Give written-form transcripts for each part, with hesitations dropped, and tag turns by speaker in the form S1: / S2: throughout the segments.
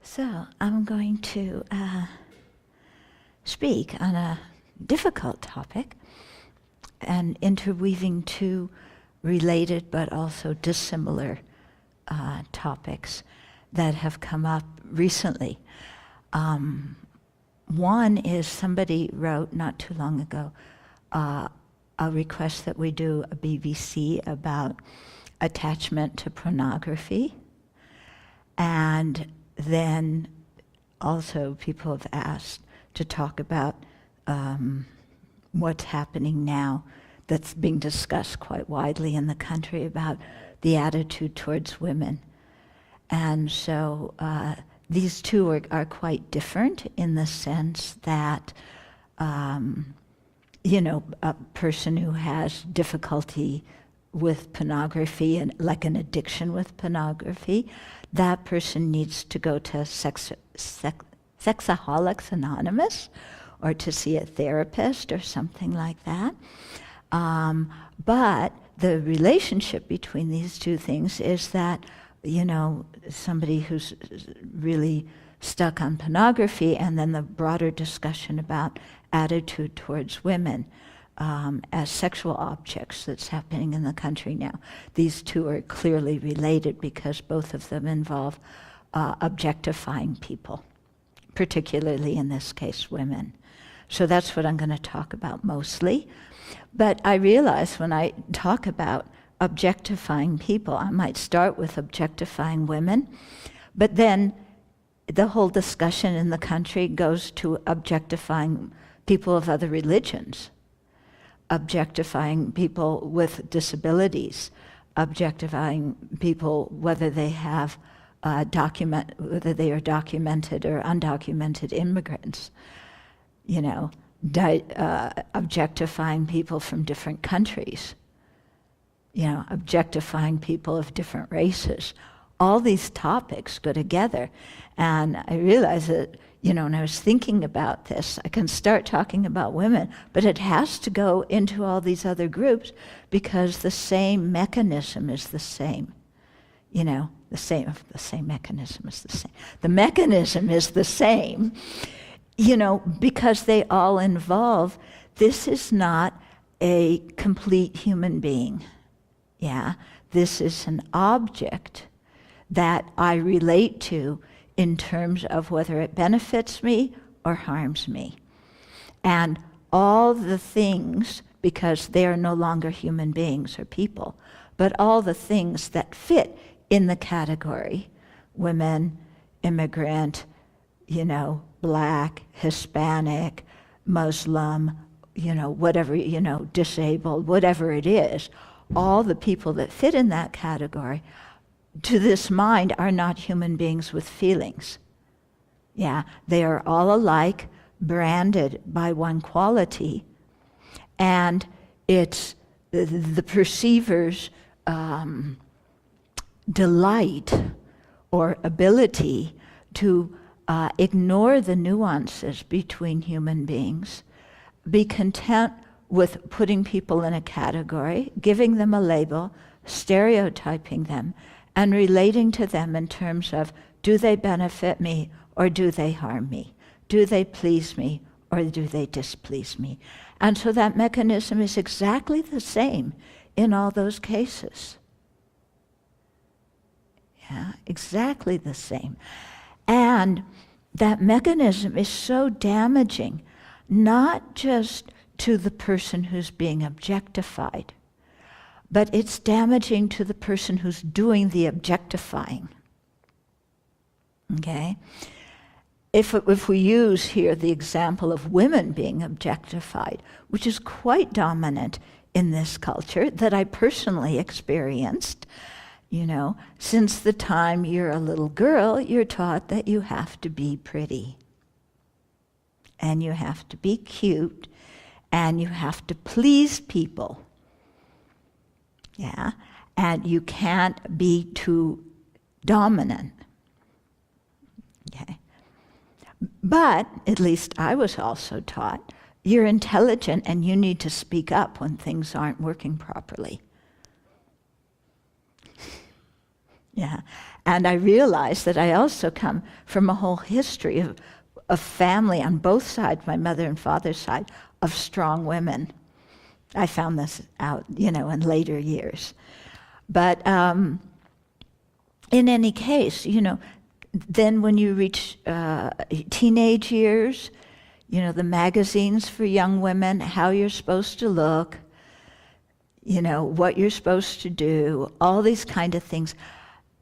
S1: So I'm going to speak on a difficult topic and interweaving two related but also dissimilar topics that have come up recently. One is somebody wrote not too long ago a request that we do a BBC about attachment to pornography. And then also people have asked to talk about what's happening now that's being discussed quite widely in the country about the attitude towards women. And so these two are quite different in the sense that, a person who has difficulty with pornography and like an addiction with pornography, that person needs to go to Sexaholics Anonymous or to see a therapist or something like that. But the relationship between these two things is that, somebody who's really stuck on pornography and then the broader discussion about attitude towards women as sexual objects that's happening in the country now. These two are clearly related because both of them involve objectifying people, particularly in this case women. So that's what I'm going to talk about mostly. But I realize when I talk about objectifying people, I might start with objectifying women, but then the whole discussion in the country goes to objectifying people of other religions, objectifying people with disabilities, objectifying people whether they have whether they are documented or undocumented immigrants, objectifying people from different countries, objectifying people of different races. All these topics go together. And I realized that, when I was thinking about this, I can start talking about women, but it has to go into all these other groups because the same mechanism is the same. The same mechanism is the same. The mechanism is the same, because they all involve, this is not a complete human being. Yeah, this is an object that I relate to in terms of whether it benefits me or harms me. And all the things, because they are no longer human beings or people, but all the things that fit in the category, women, immigrant, Black, Hispanic, Muslim, whatever, disabled, whatever it is, all the people that fit in that category to this mind are not human beings with feelings. Yeah, they are all alike, branded by one quality, and it's the perceiver's delight or ability to ignore the nuances between human beings, be content with putting people in a category, giving them a label, stereotyping them, and relating to them in terms of, do they benefit me or do they harm me? Do they please me or do they displease me? And so that mechanism is exactly the same in all those cases. Yeah, exactly the same. And that mechanism is so damaging, not just to the person who's being objectified, but it's damaging to the person who's doing the objectifying. Okay? If we use here the example of women being objectified, which is quite dominant in this culture that I personally experienced, since the time you're a little girl, you're taught that you have to be pretty. And you have to be cute. And you have to please people. Yeah, and you can't be too dominant. Okay. But, at least I was also taught, you're intelligent and you need to speak up when things aren't working properly. Yeah, And I realized that I also come from a whole history of family on both sides, my mother and father's side, of strong women. I found this out, in later years. But in any case, then when you reach teenage years, the magazines for young women, how you're supposed to look, what you're supposed to do, all these kind of things,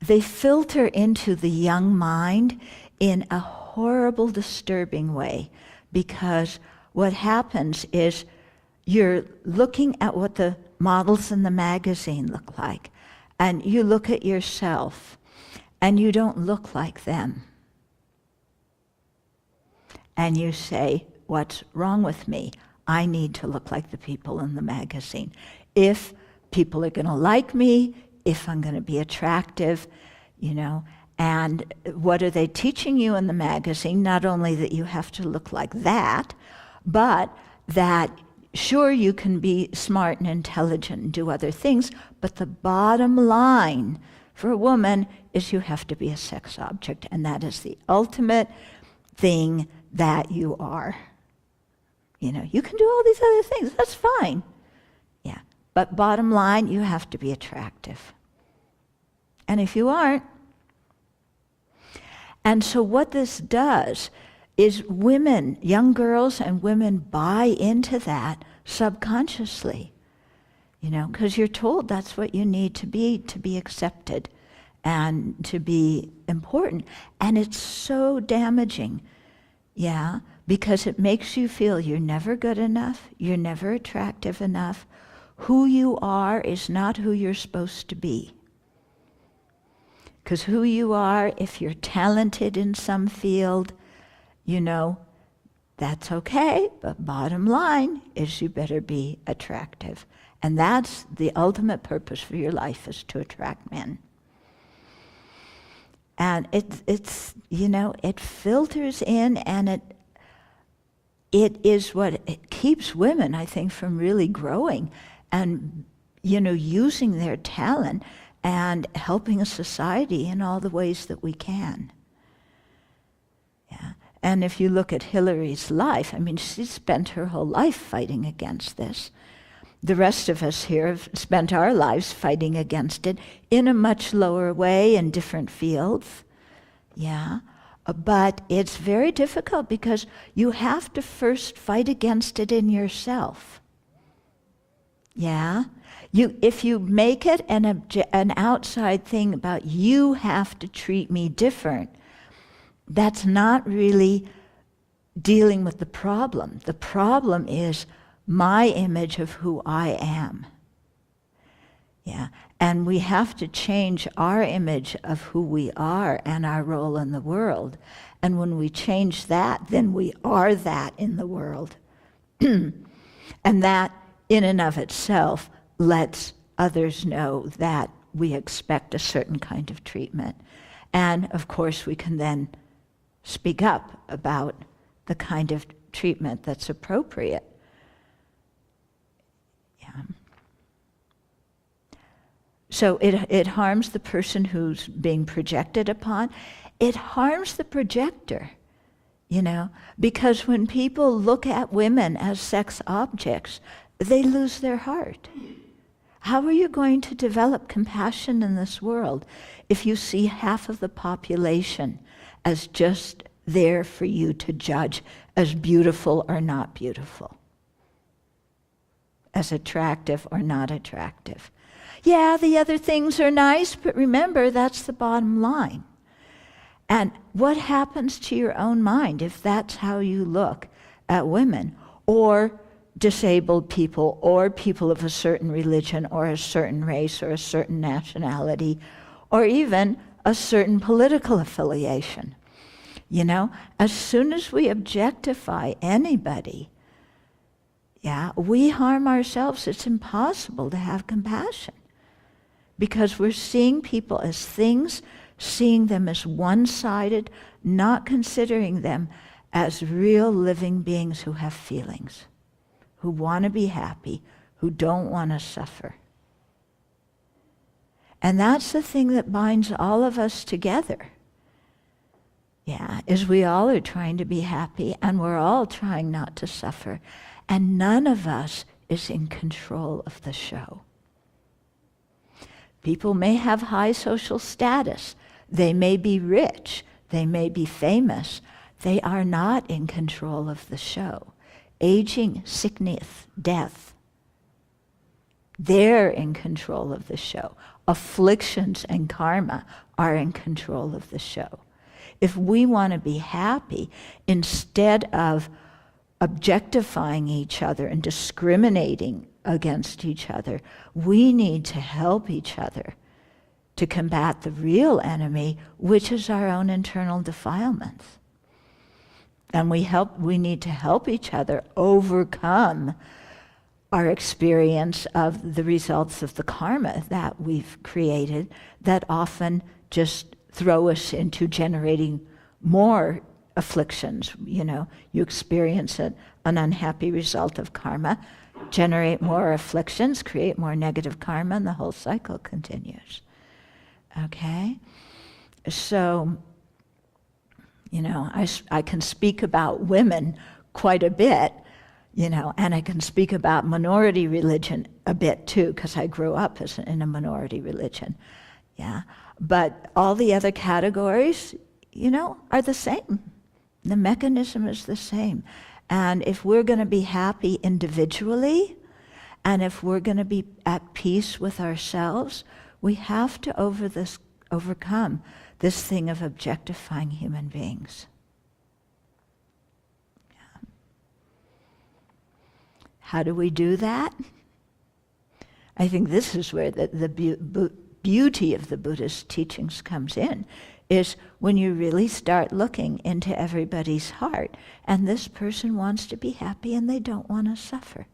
S1: they filter into the young mind in a horrible, disturbing way, because what happens is you're looking at what the models in the magazine look like, and you look at yourself, and you don't look like them. And you say, what's wrong with me? I need to look like the people in the magazine. If people are going to like me, if I'm going to be attractive, and what are they teaching you in the magazine? Not only that you have to look like that, but that sure you can be smart and intelligent and do other things, but the bottom line for a woman is you have to be a sex object, and that is the ultimate thing that you are. You can do all these other things, that's fine. Yeah, but bottom line, you have to be attractive. And if you aren't, and so what this does is women, young girls and women buy into that subconsciously, because you're told that's what you need to be accepted and to be important. And it's so damaging, because it makes you feel you're never good enough, you're never attractive enough. Who you are is not who you're supposed to be. Because who you are, if you're talented in some field, that's okay, but bottom line is you better be attractive. And that's the ultimate purpose for your life, is to attract men. And it's it filters in, and it is what it keeps women, I think, from really growing and, using their talent and helping a society in all the ways that we can. Yeah. And if you look at Hillary's life, she spent her whole life fighting against this. The rest of us here have spent our lives fighting against it in a much lower way in different fields. Yeah. But it's very difficult because you have to first fight against it in yourself. Yeah. If you make it an outside thing about you have to treat me different, that's not really dealing with the problem. The problem is my image of who I am. Yeah. And we have to change our image of who we are and our role in the world. And when we change that, then we are that in the world. And that, in and of itself, lets others know that we expect a certain kind of treatment. And, of course, we can then speak up about the kind of treatment that's appropriate. Yeah. So it harms the person who's being projected upon. It harms the projector, because when people look at women as sex objects, they lose their heart. How are you going to develop compassion in this world if you see half of the population as just there for you to judge as beautiful or not beautiful, as attractive or not attractive? Yeah, the other things are nice, but remember, that's the bottom line. And what happens to your own mind if that's how you look at women, or disabled people, or people of a certain religion, or a certain race, or a certain nationality, or even a certain political affiliation? As soon as we objectify anybody, we harm ourselves. It's impossible to have compassion, because we're seeing people as things, seeing them as one-sided, not considering them as real living beings who have feelings, who want to be happy, who don't want to suffer. And that's the thing that binds all of us together. Yeah, is we all are trying to be happy, and we're all trying not to suffer. And none of us is in control of the show. People may have high social status. They may be rich. They may be famous. They are not in control of the show. Aging, sickness, death. They're in control of the show. Afflictions and karma are in control of the show. If we want to be happy, instead of objectifying each other and discriminating against each other, we need to help each other to combat the real enemy, which is our own internal defilements. And we need to help each other overcome our experience of the results of the karma that we've created that often just throw us into generating more afflictions. You know, you experience an unhappy result of karma, generate more afflictions, create more negative karma, and the whole cycle continues. Okay? So, you know, I can speak about women quite a bit, you know, and I can speak about minority religion a bit too, because I grew up in a minority religion. Yeah. But all the other categories, you know, are the same. The mechanism is the same. And if we're going to be happy individually, and if we're going to be at peace with ourselves, we have to overcome this thing of objectifying human beings. Yeah. How do we do that? I think this is where the beauty of the Buddhist teachings comes in, is when you really start looking into everybody's heart, and this person wants to be happy and they don't want to suffer.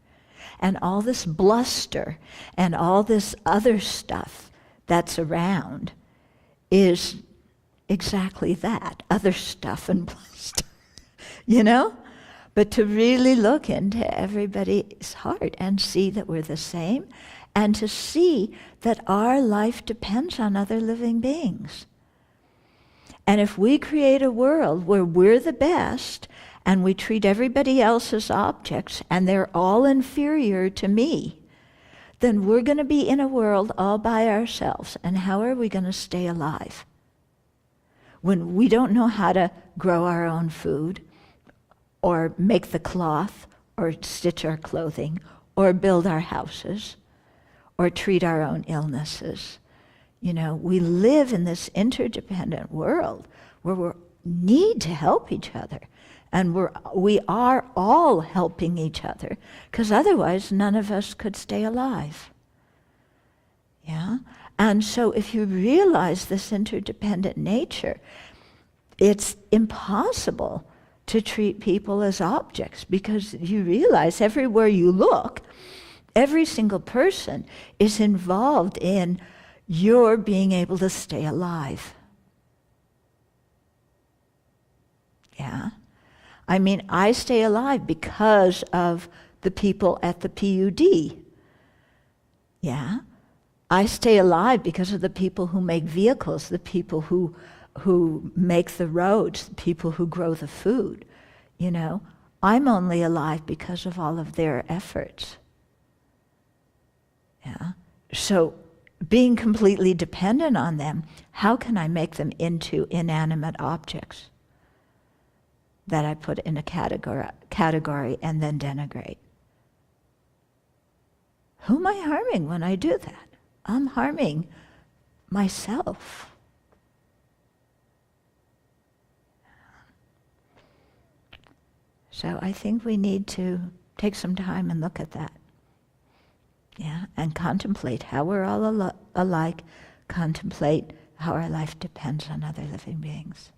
S1: And all this bluster and all this other stuff that's around is exactly that, other stuff and bluster, you know? But to really look into everybody's heart and see that we're the same, and to see that our life depends on other living beings. And if we create a world where we're the best, and we treat everybody else as objects, and they're all inferior to me, then we're going to be in a world all by ourselves. And how are we going to stay alive? When we don't know how to grow our own food, or make the cloth, or stitch our clothing, or build our houses, or treat our own illnesses. You know, we live in this interdependent world where we need to help each other. And we are all helping each other, because otherwise none of us could stay alive. Yeah? And so if you realize this interdependent nature, it's impossible to treat people as objects, because you realize everywhere you look, every single person is involved in your being able to stay alive. Yeah? I mean, I stay alive because of the people at the PUD. Yeah? I stay alive because of the people who make vehicles, the people who make the roads, the people who grow the food. You know, I'm only alive because of all of their efforts. Yeah? So being completely dependent on them, how can I make them into inanimate objects that I put in a category and then denigrate? Who am I harming when I do that? I'm harming myself. So I think we need to take some time and look at that. Yeah, and contemplate how we're all alike, contemplate how our life depends on other living beings.